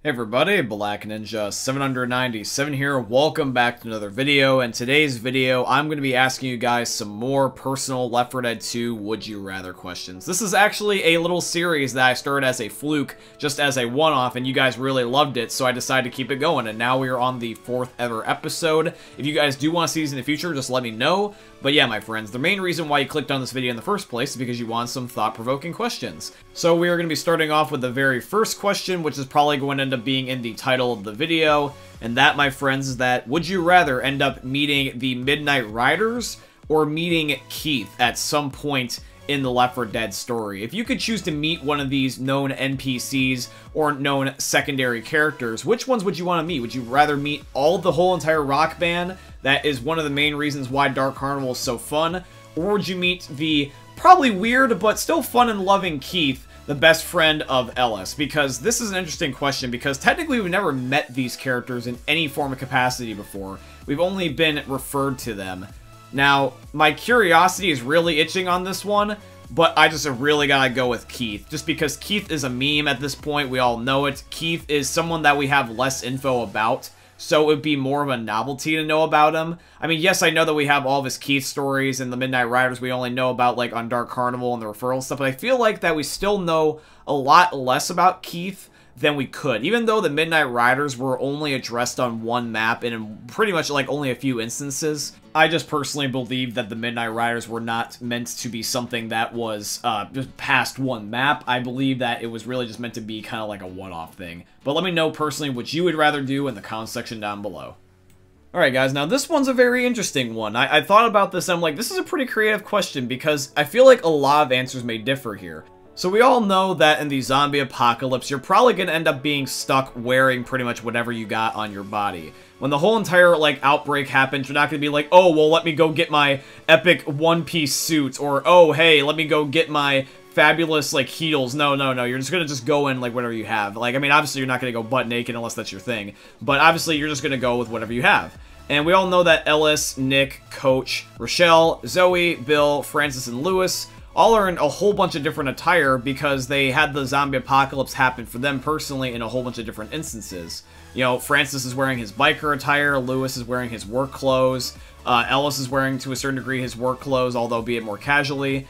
Hey everybody, Black Ninja 797 here. Welcome back to another video. In today's video, I'm going to be asking you guys some more personal Left 4 Dead 2 Would You Rather questions. This is actually a little series that I started as a fluke, just as a one-off, and you guys really loved it, so I decided to keep it going, and now we are on the 4th ever episode. If you guys do want to see these in the future, just let me know. But yeah, my friends, the main reason why you clicked on this video in the first place is because you want some thought-provoking questions. So we are going to be starting off with the very first question, which is probably going to end up being in the title of the video. And that, my friends, is that would you rather end up meeting the Midnight Riders or meeting Keith at some point in the Left 4 Dead story? If you could choose to meet one of these known NPCs or known secondary characters, which ones would you want to meet? Would you rather meet the whole entire rock band? That is one of the main reasons why Dark Carnival is so fun. Or would you meet the probably weird but still fun and loving Keith, the best friend of Ellis? Because this is an interesting question, because technically we've never met these characters in any form of capacity before. We've only been referred to them. Now, my curiosity is really itching on this one, but I just really gotta go with Keith. Just because Keith is a meme at this point, we all know it. Keith is someone that we have less info about, so it would be more of a novelty to know about him. I mean, yes, I know that we have all of his Keith stories and the Midnight Riders we only know about, like, on Dark Carnival and the referral stuff, but I feel like that we still know a lot less about Keith than we could. Even though the Midnight Riders were only addressed on one map and in pretty much, like, only a few instances, I just personally believe that the Midnight Riders were not meant to be something that was just past one map. I believe that it was really just meant to be kind of like a one-off thing. But let me know personally what you would rather do in the comment section down below. Alright guys, now this one's a very interesting one. I thought about this and I'm like, this is a pretty creative question because I feel like a lot of answers may differ here. So we all know that in the zombie apocalypse, you're probably going to end up being stuck wearing pretty much whatever you got on your body. When the whole entire, like, outbreak happens, you're not going to be like, oh, well, let me go get my epic one-piece suit, or, oh, hey, let me go get my fabulous, like, heels. No, no, no, you're just going to just go in, like, whatever you have. Like, I mean, obviously, you're not going to go butt naked unless that's your thing, but obviously, you're just going to go with whatever you have. And we all know that Ellis, Nick, Coach, Rochelle, Zoe, Bill, Francis, and Lewis all are in a whole bunch of different attire because they had the zombie apocalypse happen for them personally in a whole bunch of different instances. You know, Francis is wearing his biker attire, Lewis is wearing his work clothes, Ellis is wearing, to a certain degree, his work clothes, although be it more casually.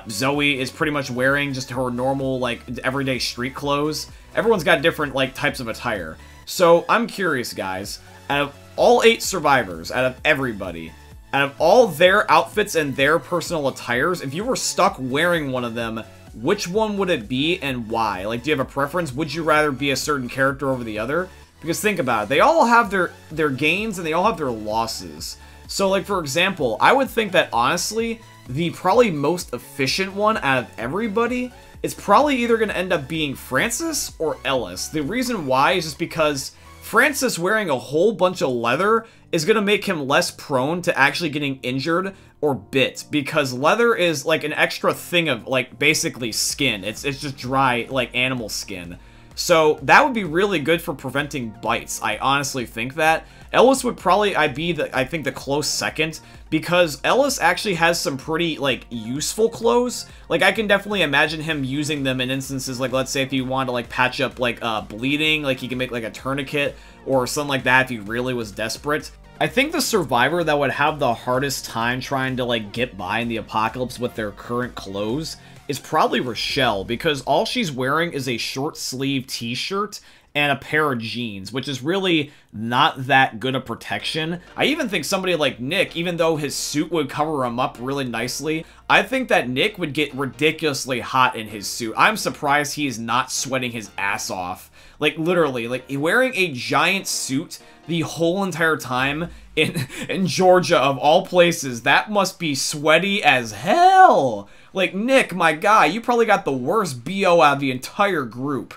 Zoe is pretty much wearing just her normal, like, everyday street clothes. Everyone's got different, like, types of attire. So, I'm curious, guys. Out of all 8 survivors, out of everybody, out of all their outfits and their personal attires, if you were stuck wearing one of them, which one would it be and why? Like, do you have a preference? Would you rather be a certain character over the other? Because think about it, they all have their gains and they all have their losses. So, like, for example, I would think that, honestly, the probably most efficient one out of everybody is probably either going to end up being Francis or Ellis. The reason why is just because Francis wearing a whole bunch of leather is going to make him less prone to actually getting injured or bit, because leather is like an extra thing of, like, basically skin. It's just dry, like, animal skin. So that would be really good for preventing bites. I honestly think that. Ellis would probably be I think the close second, because Ellis actually has some pretty, like, useful clothes. Like, I can definitely imagine him using them in instances, like, let's say if you want to, like, patch up, like, bleeding, like, he can make, like, a tourniquet or something like that if he really was desperate. I think the survivor that would have the hardest time trying to, like, get by in the apocalypse with their current clothes is probably Rochelle, because all she's wearing is a short-sleeve t-shirt and a pair of jeans, which is really not that good a protection. I even think somebody like Nick, even though his suit would cover him up really nicely, I think that Nick would get ridiculously hot in his suit. I'm surprised he is not sweating his ass off. Like, literally, like, wearing a giant suit the whole entire time in Georgia, of all places, that must be sweaty as hell. Like, Nick, my guy, you probably got the worst BO out of the entire group.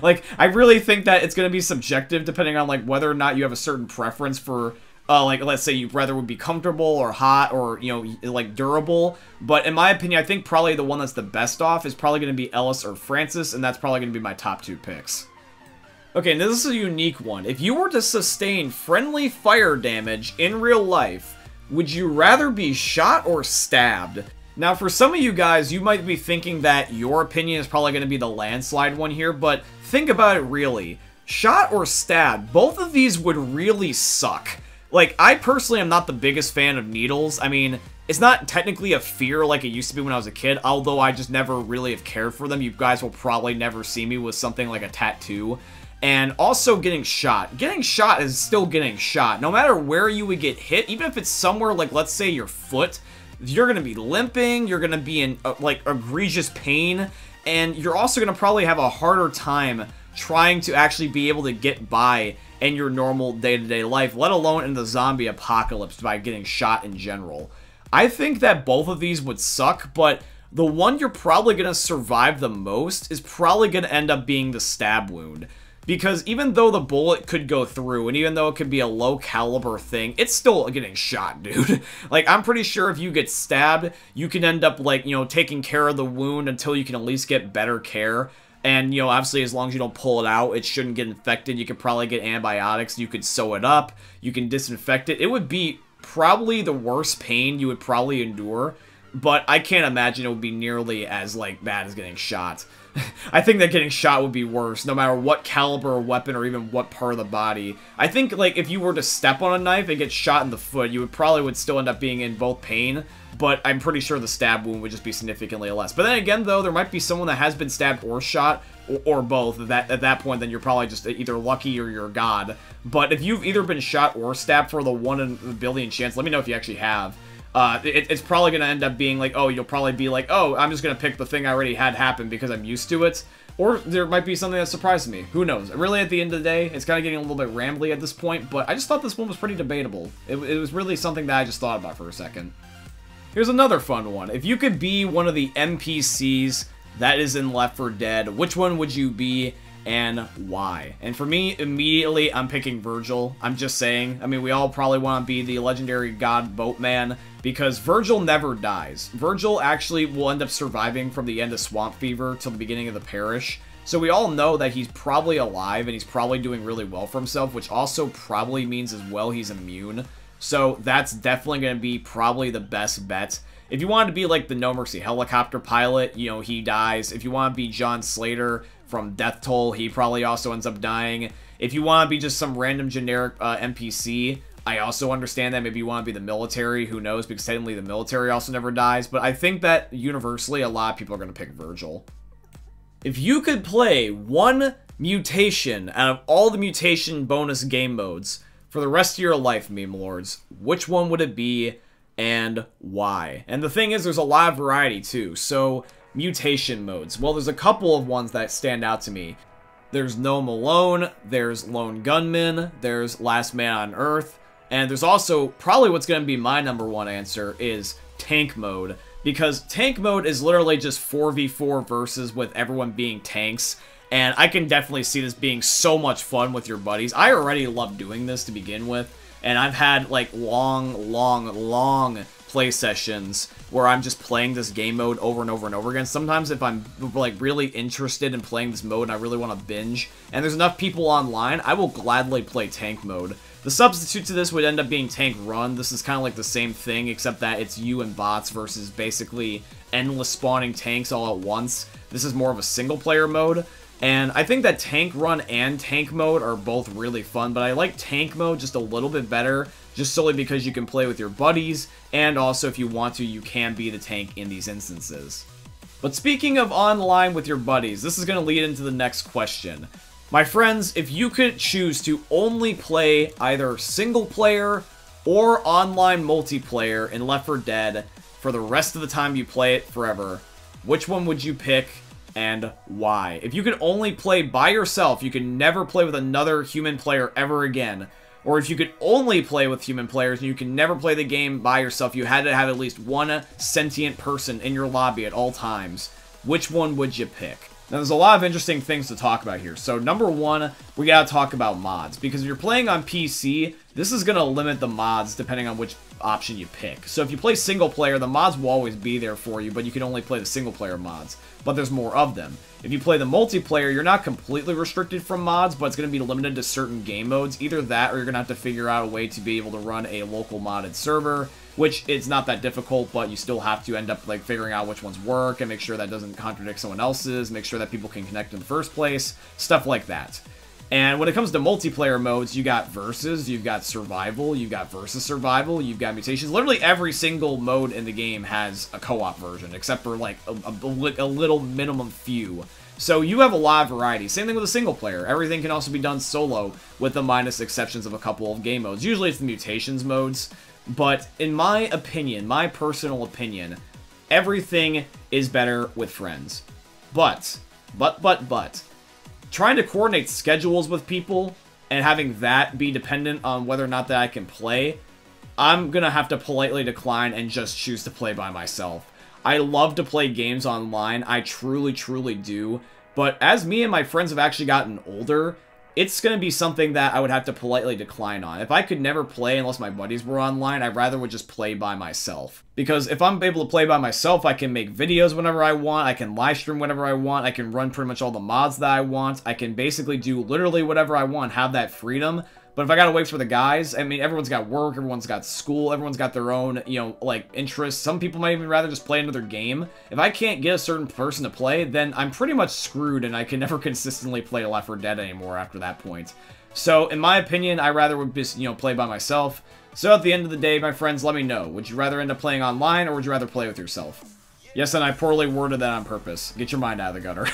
Like, I really think that it's going to be subjective depending on, like, whether or not you have a certain preference for, like, let's say you rather would be comfortable or hot or, you know, like, durable. But in my opinion, I think probably the one that's the best off is probably going to be Ellis or Francis, and that's probably going to be my top 2 picks. Okay, now this is a unique one. If you were to sustain friendly fire damage in real life, would you rather be shot or stabbed? Now, for some of you guys, you might be thinking that your opinion is probably going to be the landslide one here, but think about it really. Shot or stabbed, both of these would really suck. Like, I personally am not the biggest fan of needles. I mean, it's not technically a fear like it used to be when I was a kid, although I just never really have cared for them. You guys will probably never see me with something like a tattoo. And also getting shot. Getting shot is still getting shot. No matter where you would get hit, even if it's somewhere like, let's say, your foot, you're going to be limping, you're going to be in, like, egregious pain, and you're also going to probably have a harder time trying to actually be able to get by in your normal day-to-day life, let alone in the zombie apocalypse by getting shot in general. I think that both of these would suck, but the one you're probably going to survive the most is probably going to end up being the stab wound. Because even though the bullet could go through, and even though it could be a low caliber thing, it's still getting shot, dude. Like, I'm pretty sure if you get stabbed, you can end up, like, you know, taking care of the wound until you can at least get better care. And, you know, obviously, as long as you don't pull it out, it shouldn't get infected. You could probably get antibiotics. You could sew it up. You can disinfect it. It would be probably the worst pain you would probably endure. But I can't imagine it would be nearly as, like, bad as getting shot. I think that getting shot would be worse, no matter what caliber or weapon or even what part of the body. I think, like, if you were to step on a knife and get shot in the foot, you would still end up being in both pain, but I'm pretty sure the stab wound would just be significantly less. But then again, though, there might be someone that has been stabbed or shot, or both. At that point, then you're probably just either lucky or you're God. But if you've either been shot or stabbed for the 1 in a billion chance, let me know if you actually have. It's probably going to end up being like, oh, you'll probably be like, oh, I'm just going to pick the thing I already had happen because I'm used to it. Or there might be something that surprises me. Who knows? Really, at the end of the day, it's kind of getting a little bit rambly at this point, but I just thought this one was pretty debatable. It was really something that I just thought about for a second. Here's another fun one. If you could be one of the NPCs that is in Left 4 Dead, which one would you be? And why? And for me, immediately, I'm picking Virgil. I'm just saying. I mean, we all probably want to be the legendary god boatman, because Virgil never dies. Virgil actually will end up surviving from the end of Swamp Fever till the beginning of the Parish. So we all know that he's probably alive, and he's probably doing really well for himself, which also probably means as well he's immune. So that's definitely going to be probably the best bet. If you want to be like the No Mercy helicopter pilot, you know, he dies. If you want to be John Slater from Death Toll, he probably also ends up dying. If you want to be just some random generic NPC, I also understand that. Maybe you want to be the military, who knows, because technically the military also never dies. But I think that universally, a lot of people are going to pick Virgil. If you could play one mutation out of all the mutation bonus game modes for the rest of your life, meme lords, which one would it be and why? And the thing is, there's a lot of variety too. So mutation modes. Well, there's a couple of ones that stand out to me. There's Gnome Alone, there's Lone Gunman, there's Last Man on Earth, and there's also, probably what's going to be my #1 answer, is Tank Mode. Because Tank Mode is literally just 4v4 versus with everyone being tanks, and I can definitely see this being so much fun with your buddies. I already love doing this to begin with, and I've had, like, long play sessions where I'm just playing this game mode over and over and over again. Sometimes if I'm, like, really interested in playing this mode and I really want to binge, and there's enough people online, I will gladly play Tank Mode. The substitute to this would end up being Tank Run. This is kind of like the same thing, except that it's you and bots versus basically endless spawning tanks all at once. This is more of a single-player mode. And I think that Tank Run and Tank Mode are both really fun, but I like Tank Mode just a little bit better, just solely because you can play with your buddies, and also if you want to, you can be the tank in these instances. But speaking of online with your buddies, this is going to lead into the next question. My friends, if you could choose to only play either single player or online multiplayer in Left 4 Dead for the rest of the time you play it forever, which one would you pick? And why? If you could only play by yourself, you could never play with another human player ever again. Or if you could only play with human players and you can never play the game by yourself, you had to have at least one sentient person in your lobby at all times, which one would you pick? Now, there's a lot of interesting things to talk about here. So, #1, we gotta talk about mods. Because if you're playing on PC, this is gonna limit the mods depending on which option you pick. So if you play single player, the mods will always be there for you, but you can only play the single player mods. But there's more of them. If you play the multiplayer, you're not completely restricted from mods, but it's going to be limited to certain game modes. Either that, or you're going to have to figure out a way to be able to run a local modded server, which it's not that difficult, but you still have to end up like figuring out which ones work and make sure that doesn't contradict someone else's, make sure that people can connect in the first place, stuff like that. And when it comes to multiplayer modes, you got versus, you've got survival, you've got versus survival, you've got mutations. Literally every single mode in the game has a co-op version, except for like a little minimum few. So you have a lot of variety. Same thing with a single player. Everything can also be done solo, with the minus exceptions of a couple of game modes. Usually it's the mutations modes, but in my opinion, my personal opinion, everything is better with friends. But, trying to coordinate schedules with people and having that be dependent on whether or not that I can play, I'm gonna have to politely decline and just choose to play by myself. I love to play games online, I truly, truly do, but as me and my friends have actually gotten older, it's going to be something that I would have to politely decline on. If I could never play unless my buddies were online, I'd rather would just play by myself. Because if I'm able to play by myself, I can make videos whenever I want, I can live stream whenever I want, I can run pretty much all the mods that I want, I can basically do literally whatever I want, have that freedom. But if I gotta wait for the guys, I mean, everyone's got work, everyone's got school, everyone's got their own, you know, like, interests. Some people might even rather just play another game. If I can't get a certain person to play, then I'm pretty much screwed and I can never consistently play Left 4 Dead anymore after that point. So, in my opinion, I rather would just, you know, play by myself. So at the end of the day, my friends, let me know. Would you rather end up playing online or would you rather play with yourself? Yes, and I poorly worded that on purpose. Get your mind out of the gutter.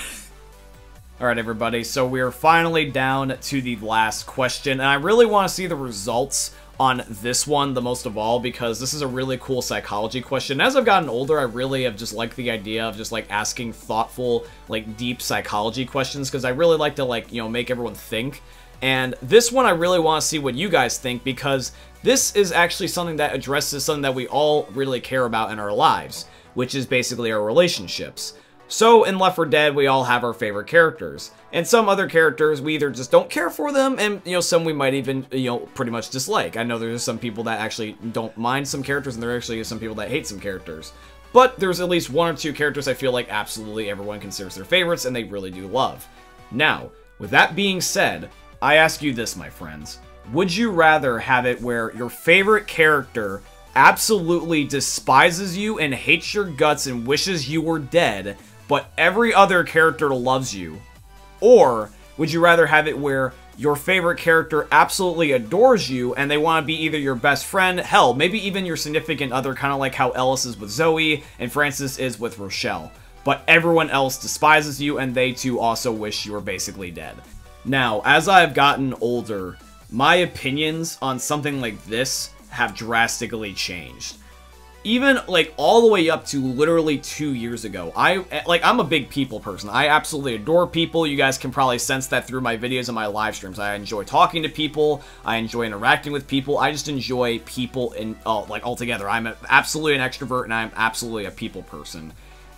Alright everybody, so we are finally down to the last question, and I really want to see the results on this one the most of all, because this is a really cool psychology question. As I've gotten older, I really have just liked the idea of just, like, asking thoughtful, like, deep psychology questions, because I really like to, like, you know, make everyone think. And this one I really want to see what you guys think, because this is actually something that addresses something that we all really care about in our lives, which is basically our relationships. So, in Left 4 Dead, we all have our favorite characters. And some other characters, we either just don't care for them, and, you know, some we might even, you know, pretty much dislike. I know there's some people that actually don't mind some characters, and there actually is some people that hate some characters. But there's at least one or two characters I feel like absolutely everyone considers their favorites, and they really do love. Now, with that being said, I ask you this, my friends. Would you rather have it where your favorite character absolutely despises you and hates your guts and wishes you were dead, but every other character loves you? Or would you rather have it where your favorite character absolutely adores you and they want to be either your best friend, hell, maybe even your significant other, kind of like how Ellis is with Zoe and Francis is with Rochelle, but everyone else despises you and they too also wish you were basically dead? Now, as I've gotten older, my opinions on something like this have drastically changed. Even, like, all the way up to literally 2 years ago, I'm a big people person. I absolutely adore people. You guys can probably sense that through my videos and my live streams. I enjoy talking to people. I enjoy interacting with people. I just enjoy people in, like, altogether. I'm absolutely an extrovert, and I'm absolutely a people person.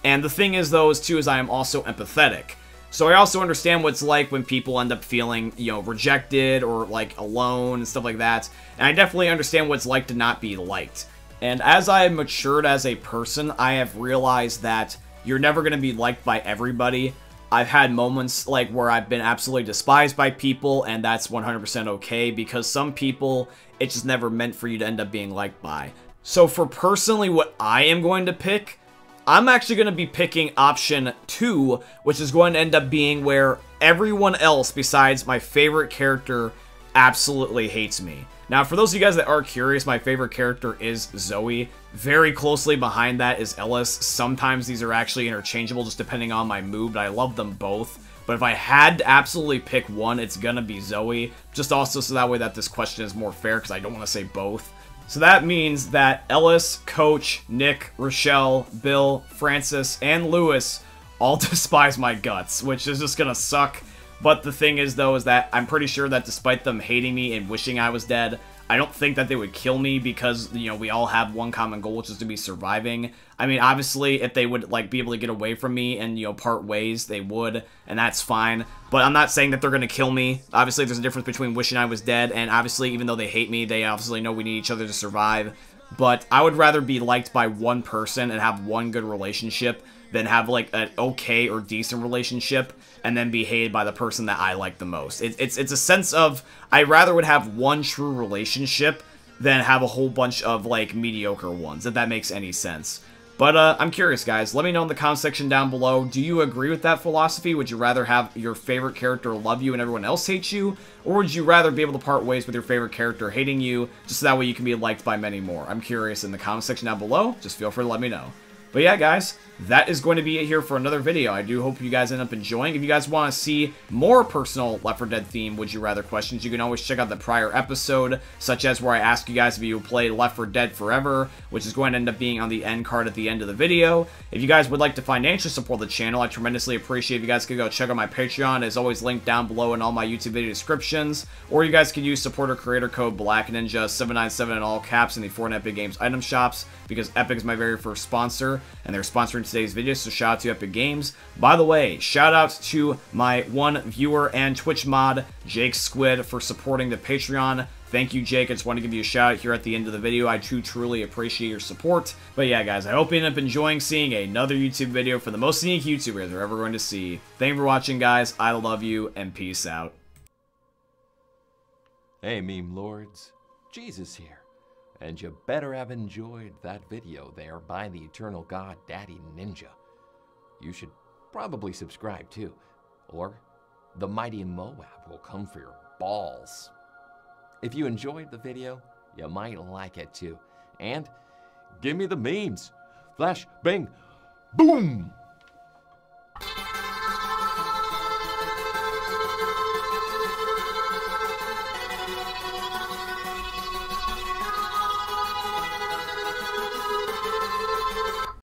And the thing is, though, is I am also empathetic. So I also understand what it's like when people end up feeling, you know, rejected or, like, alone and stuff like that. And I definitely understand what it's like to not be liked. And as I have matured as a person, I have realized that you're never going to be liked by everybody. I've had moments like where I've been absolutely despised by people, and that's 100% okay, because some people, it's just never meant for you to end up being liked by. So for personally what I am going to pick, I'm actually going to be picking option 2, which is going to end up being where everyone else besides my favorite character absolutely hates me. Now, for those of you guys that are curious, my favorite character is Zoe. Very closely behind that is Ellis. Sometimes these are actually interchangeable, just depending on my mood, but I love them both. But if I had to absolutely pick one, it's gonna be Zoe. Just also so that way that this question is more fair, because I don't want to say both. So that means that Ellis, Coach, Nick, Rochelle, Bill, Francis, and Lewis all despise my guts, which is just gonna suck. But the thing is, though, is that I'm pretty sure that despite them hating me and wishing I was dead, I don't think that they would kill me because, you know, we all have one common goal, which is to be surviving. I mean, obviously, if they would, like, be able to get away from me and, you know, part ways, they would, and that's fine. But I'm not saying that they're gonna kill me. Obviously, there's a difference between wishing I was dead, and obviously, even though they hate me, they obviously know we need each other to survive. But I would rather be liked by one person and have one good relationship than have, like, an okay or decent relationship and then be hated by the person that I like the most. It's a sense of, I rather would have one true relationship than have a whole bunch of, like, mediocre ones, if that makes any sense. But I'm curious, guys. Let me know in the comment section down below. Do you agree with that philosophy? Would you rather have your favorite character love you and everyone else hate you? Or would you rather be able to part ways with your favorite character hating you, just so that way you can be liked by many more? I'm curious in the comment section down below. Just feel free to let me know. But yeah, guys, that is going to be it here for another video. I do hope you guys end up enjoying. If you guys want to see more personal Left 4 Dead theme Would You Rather questions, you can always check out the prior episode, such as where I ask you guys if you play Left 4 Dead Forever, which is going to end up being on the end card at the end of the video. If you guys would like to financially support the channel, I tremendously appreciate if you guys could go check out my Patreon. It's always linked down below in all my YouTube video descriptions. Or you guys can use supporter creator code BlackNinja797 in all caps in the Fortnite Epic Games item shops, because Epic is my very first sponsor, and they're sponsoring today's video, so shout out to Epic Games. By the way, shout out to my one viewer and Twitch mod, Jake Squid, for supporting the Patreon. Thank you, Jake. I just want to give you a shout out here at the end of the video. I truly appreciate your support. But yeah, guys, I hope you end up enjoying seeing another YouTube video for the most unique YouTuber they're ever going to see. Thank you for watching, guys. I love you, and peace out. Hey, meme lords. Jesus here. And you better have enjoyed that video there by the eternal god Daddy Ninja. You should probably subscribe too, or the mighty Moab will come for your balls. If you enjoyed the video, you might like it too. And give me the memes. Flash, bang, boom!